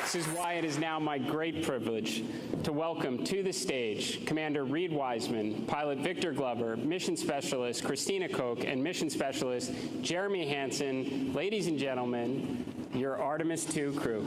This is why it is now my great privilege to welcome to the stage Commander Reed Wiseman, Pilot Victor Glover, Mission Specialist Christina Koch, and Mission Specialist Jeremy Hansen. Ladies and gentlemen, your Artemis II crew.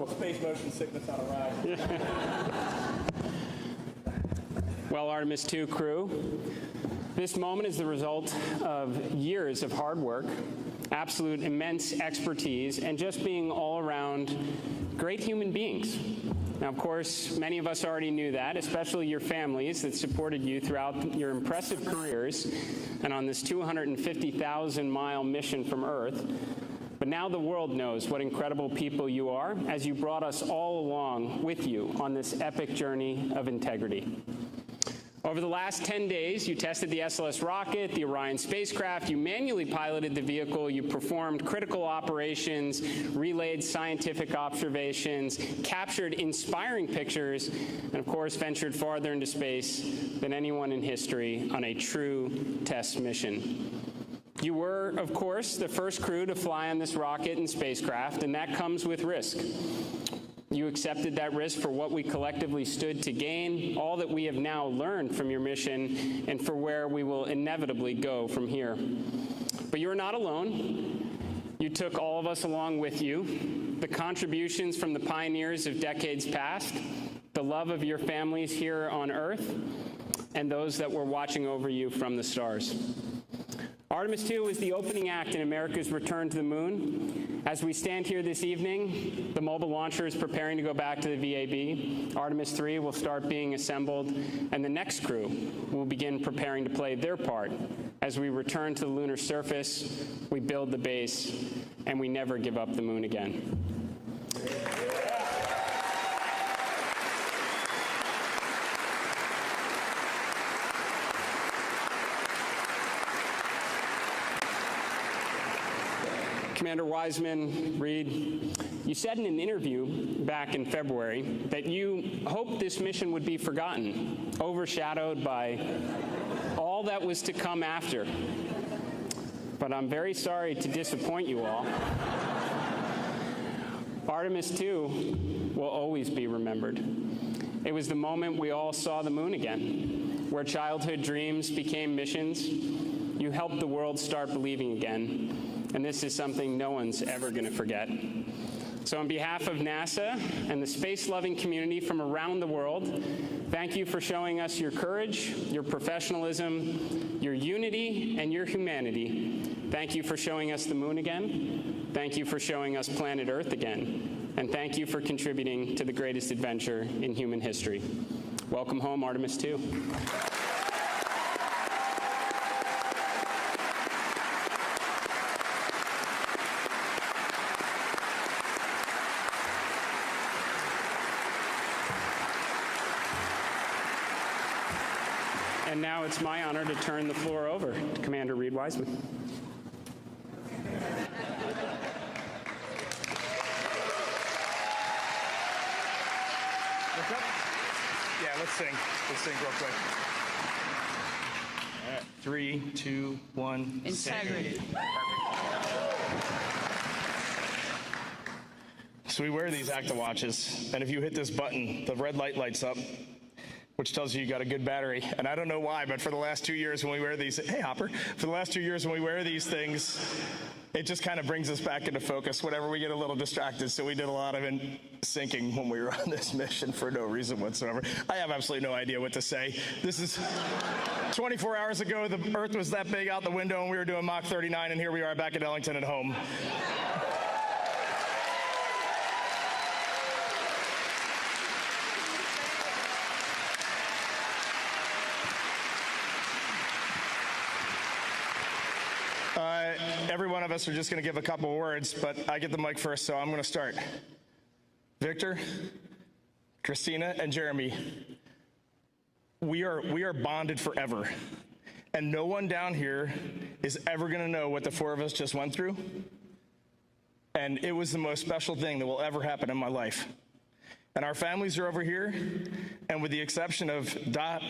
Space motion sickness on a ride. Well, Artemis II crew, this moment is the result of years of hard work, absolute immense expertise, and just being all around great human beings. Now, of course, many of us already knew that, especially your families that supported you throughout your impressive careers and on this 250,000-mile mission from Earth. But now the world knows what incredible people you are as you brought us all along with you on this epic journey of integrity. Over the last 10 days, you tested the SLS rocket, the Orion spacecraft, you manually piloted the vehicle, you performed critical operations, relayed scientific observations, captured inspiring pictures, and of course ventured farther into space than anyone in history on a true test mission. You were, of course, the first crew to fly on this rocket and spacecraft, and that comes with risk. You accepted that risk for what we collectively stood to gain, all that we have now learned from your mission, and for where we will inevitably go from here. But you're not alone. You took all of us along with you, the contributions from the pioneers of decades past, the love of your families here on Earth, and those that were watching over you from the stars. Artemis II is the opening act in America's return to the moon. As we stand here this evening, the mobile launcher is preparing to go back to the VAB. Artemis III will start being assembled, and the next crew will begin preparing to play their part as we return to the lunar surface, we build the base, and we never give up the moon again. Commander Wiseman, Reed, you said in an interview back in February that you hoped this mission would be forgotten, overshadowed by all that was to come after. But I'm very sorry to disappoint you all. Artemis II will always be remembered. It was the moment we all saw the moon again, where childhood dreams became missions. You helped the world start believing again. And this is something no one's ever going to forget. So on behalf of NASA and the space-loving community from around the world, thank you for showing us your courage, your professionalism, your unity, and your humanity. Thank you for showing us the moon again. Thank you for showing us planet Earth again. And thank you for contributing to the greatest adventure in human history. Welcome home, Artemis II. And now it's my honor to turn the floor over to Commander Reed Wiseman. Yeah, let's sing. Let's sing real quick. All right, 3, 2, 1. Integrity. So we wear these Acta watches, and if you hit this button, the red light lights up, which tells you got a good battery. And I don't know why, but for the last 2 years when we wear these, hey Hopper, for the last 2 years when we wear these things, it just kind of brings us back into focus whenever we get a little distracted. So we did a lot of syncing when we were on this mission for no reason whatsoever. I have absolutely no idea what to say. This is 24 hours ago, the Earth was that big out the window and we were doing Mach 39, and here we are back at Ellington at home. every one of us are just going to give a couple words, but I get the mic first, so I'm going to start. Victor, Christina, and Jeremy, we are bonded forever. And no one down here is ever going to know what the four of us just went through. And it was the most special thing that will ever happen in my life. And our families are over here, and with the exception of Dot,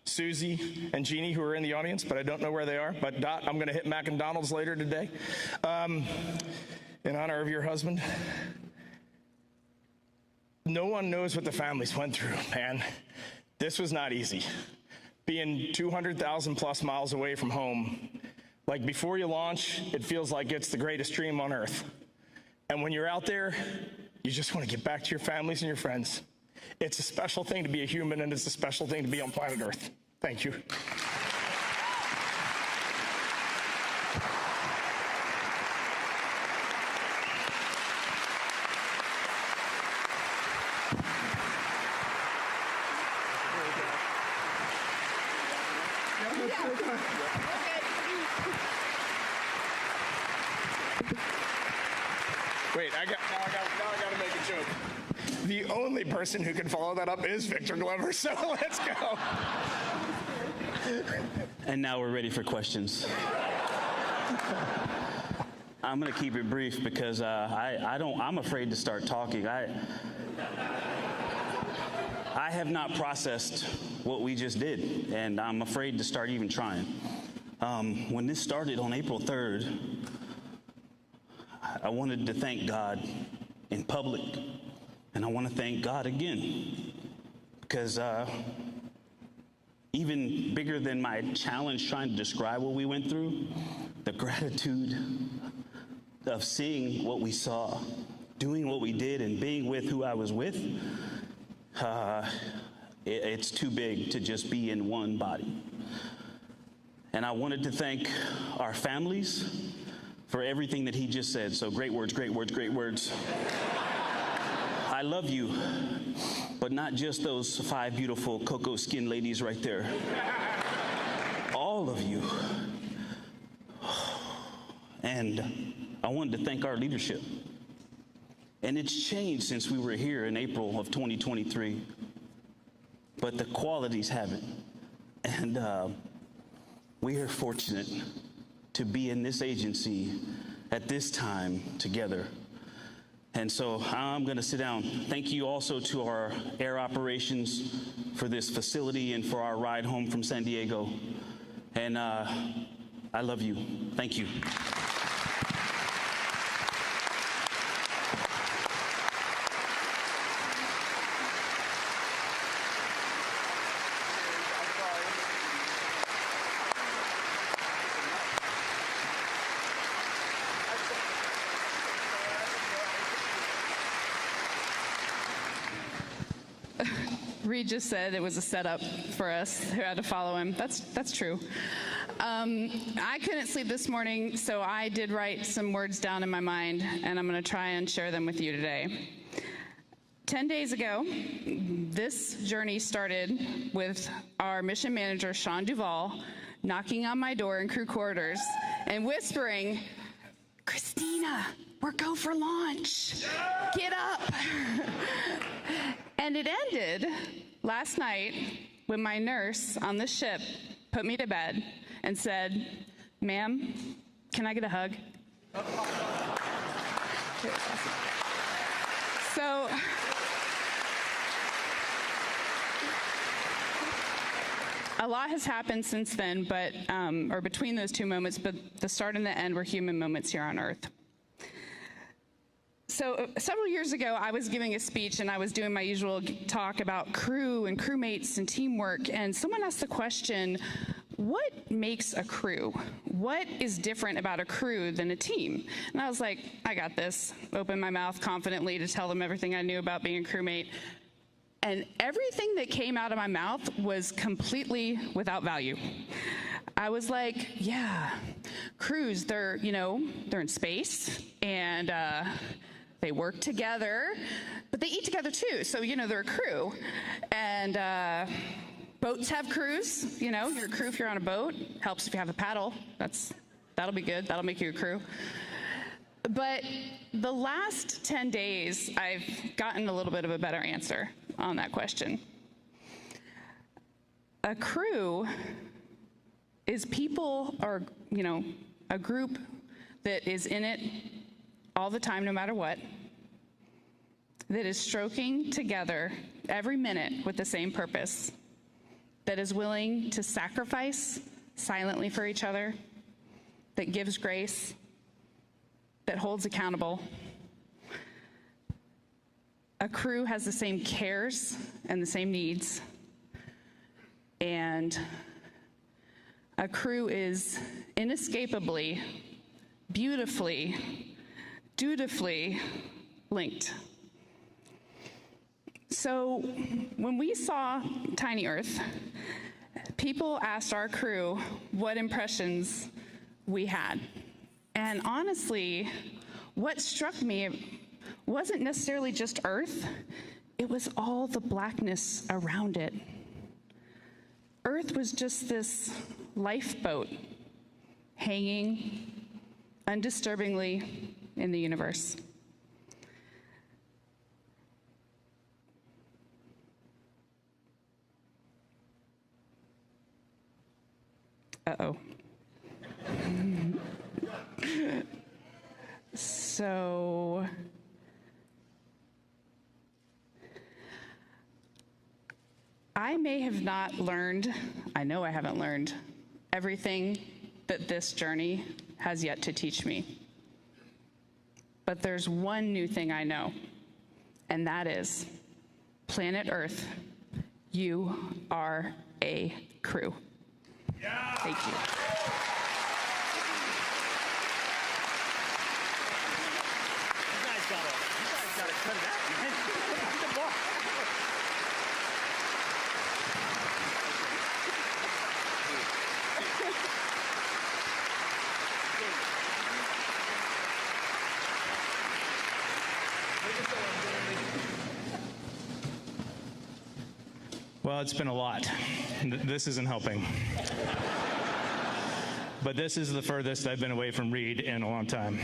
Susie, and Jeannie, who are in the audience, but I don't know where they are. But Dot, I'm going to hit McDonald's later today in honor of your husband. No one knows what the families went through, man. This was not easy. Being 200,000 plus miles away from home, like before you launch, it feels like it's the greatest dream on earth. And when you're out there, you just want to get back to your families and your friends. It's a special thing to be a human, and it's a special thing to be on planet Earth. Thank you. Wait, now I got to make a joke. The only person who can follow that up is Victor Glover, so let's go. And now we're ready for questions. I'm going to keep it brief because I'm afraid to start talking. I have not processed what we just did, and I'm afraid to start even trying. When this started on April 3rd, I wanted to thank God in public, and I want to thank God again, because even bigger than my challenge trying to describe what we went through, the gratitude of seeing what we saw, doing what we did, and being with who I was with, it's too big to just be in one body. And I wanted to thank our families for everything that he just said. So great words, great words, great words. I love you, but not just those 5 beautiful cocoa skin ladies right there. All of you. And I wanted to thank our leadership. And it's changed since we were here in April of 2023, but the qualities haven't. And we are fortunate to be in this agency at this time together. And so I'm going to sit down. Thank you also to our air operations for this facility and for our ride home from San Diego. And I love you. Thank you. Reed just said it was a setup for us who had to follow him. That's true. I couldn't sleep this morning, so I did write some words down in my mind, and I'm going to try and share them with you today. 10 days ago, this journey started with our mission manager, Sean Duvall, knocking on my door in crew quarters and whispering, "Christina, we're go for launch. Get up." And it ended last night when my nurse on the ship put me to bed and said, "Ma'am, can I get a hug?" So a lot has happened since then, but or between those two moments, but the start and the end were human moments here on Earth. So several years ago, I was giving a speech, and I was doing my usual talk about crew and crewmates and teamwork, and someone asked the question, what makes a crew? What is different about a crew than a team? And I was like, I got this. Opened my mouth confidently to tell them everything I knew about being a crewmate. And everything that came out of my mouth was completely without value. I was like, yeah, crews, they're in space, and they work together, but they eat together too. So, they're a crew. And boats have crews. You're a crew if you're on a boat. Helps if you have a paddle. That's That'll be good. That'll make you a crew. But the last 10 days, I've gotten a little bit of a better answer on that question. A crew is people, or, a group that is in it all the time, no matter what, that is stroking together every minute with the same purpose, that is willing to sacrifice silently for each other, that gives grace, that holds accountable. A crew has the same cares and the same needs. And a crew is inescapably, beautifully, dutifully linked. So when we saw Tiny Earth, people asked our crew what impressions we had. And honestly, what struck me wasn't necessarily just Earth, it was all the blackness around it. Earth was just this lifeboat hanging undisturbingly in the universe. Uh-oh. So I may have not learned, I know I haven't learned, everything that this journey has yet to teach me. But there's one new thing I know, and that is, planet Earth, you are a crew. Yeah. Thank you. You guys gotta cut it out, man. Well, it's been a lot. This isn't helping. But this is the furthest I've been away from Reed in a long time.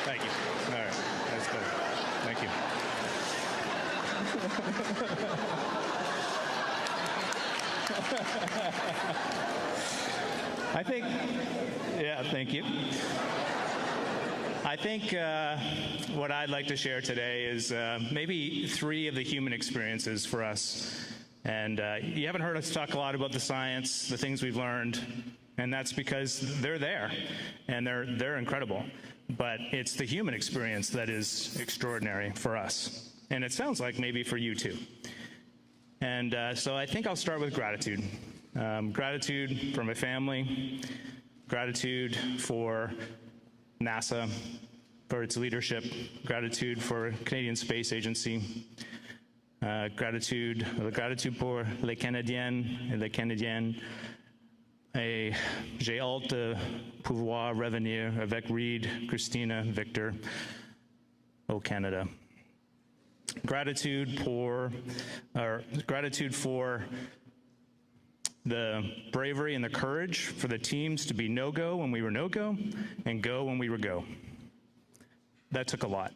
Thank you. All right, that's good. Thank you. Thank you. I think what I'd like to share today is maybe 3 of the human experiences for us. And you haven't heard us talk a lot about the science, the things we've learned, and that's because they're there, and they're incredible. But it's the human experience that is extraordinary for us. And it sounds like maybe for you too. And so I think I'll start with gratitude. Gratitude for my family, gratitude for NASA, for its leadership, gratitude for Canadian Space Agency, gratitude pour les Canadiennes et les Canadiens, et j'ai hâte de pouvoir revenir avec Reed, Christina, Victor au Canada. Gratitude for the bravery and the courage for the teams to be no-go when we were no-go and go when we were go. That took a lot.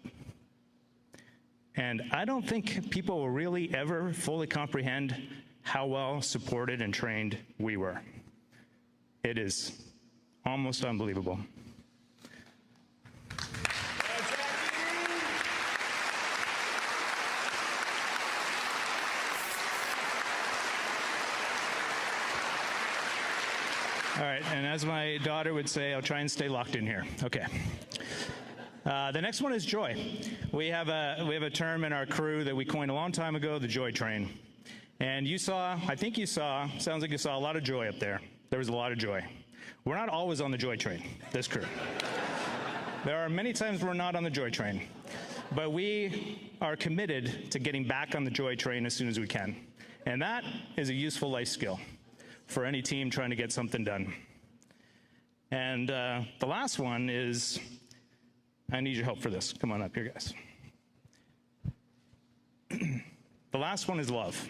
And I don't think people will really ever fully comprehend how well supported and trained we were. It is almost unbelievable. All right, and as my daughter would say, I'll try and stay locked in here. Okay. The next one is joy. We have a term in our crew that we coined a long time ago, the joy train. And sounds like you saw a lot of joy up there. There was a lot of joy. We're not always on the joy train, this crew. There are many times we're not on the joy train. But we are committed to getting back on the joy train as soon as we can. And that is a useful life skill for any team trying to get something done. And the last one is, I need your help for this. Come on up here, guys. The last one is love.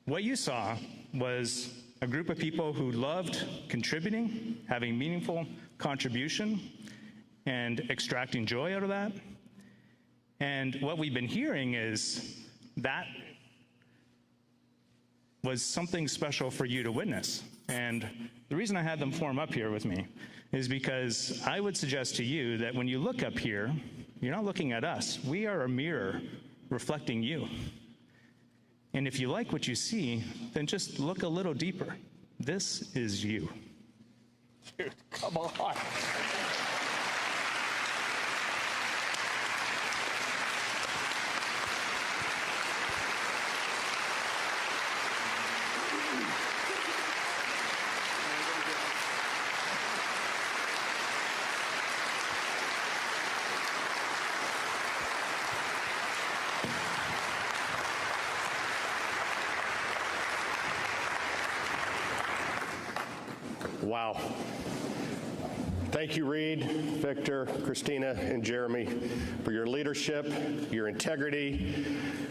What you saw was a group of people who loved contributing, having meaningful contribution, and extracting joy out of that. And what we've been hearing is that was something special for you to witness. And the reason I had them form up here with me is because I would suggest to you that when you look up here, you're not looking at us. We are a mirror reflecting you. And if you like what you see, then just look a little deeper. This is you. Dude, come on. Wow. Thank you, Reed, Victor, Christina, and Jeremy, for your leadership, your integrity,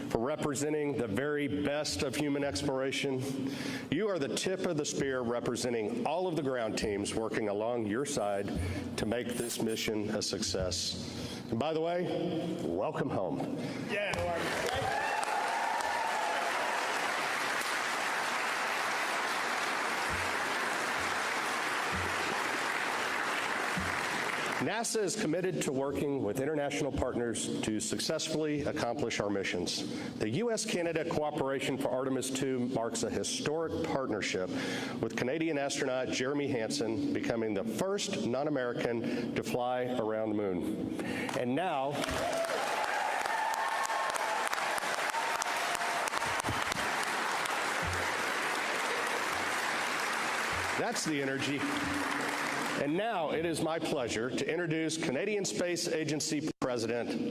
for representing the very best of human exploration. You are the tip of the spear representing all of the ground teams working along your side to make this mission a success. And by the way, welcome home. Yeah, Lord. NASA is committed to working with international partners to successfully accomplish our missions. The U.S.-Canada cooperation for Artemis 2 marks a historic partnership, with Canadian astronaut Jeremy Hansen becoming the first non-American to fly around the moon. And now, that's the energy. And now it is my pleasure to introduce Canadian Space Agency President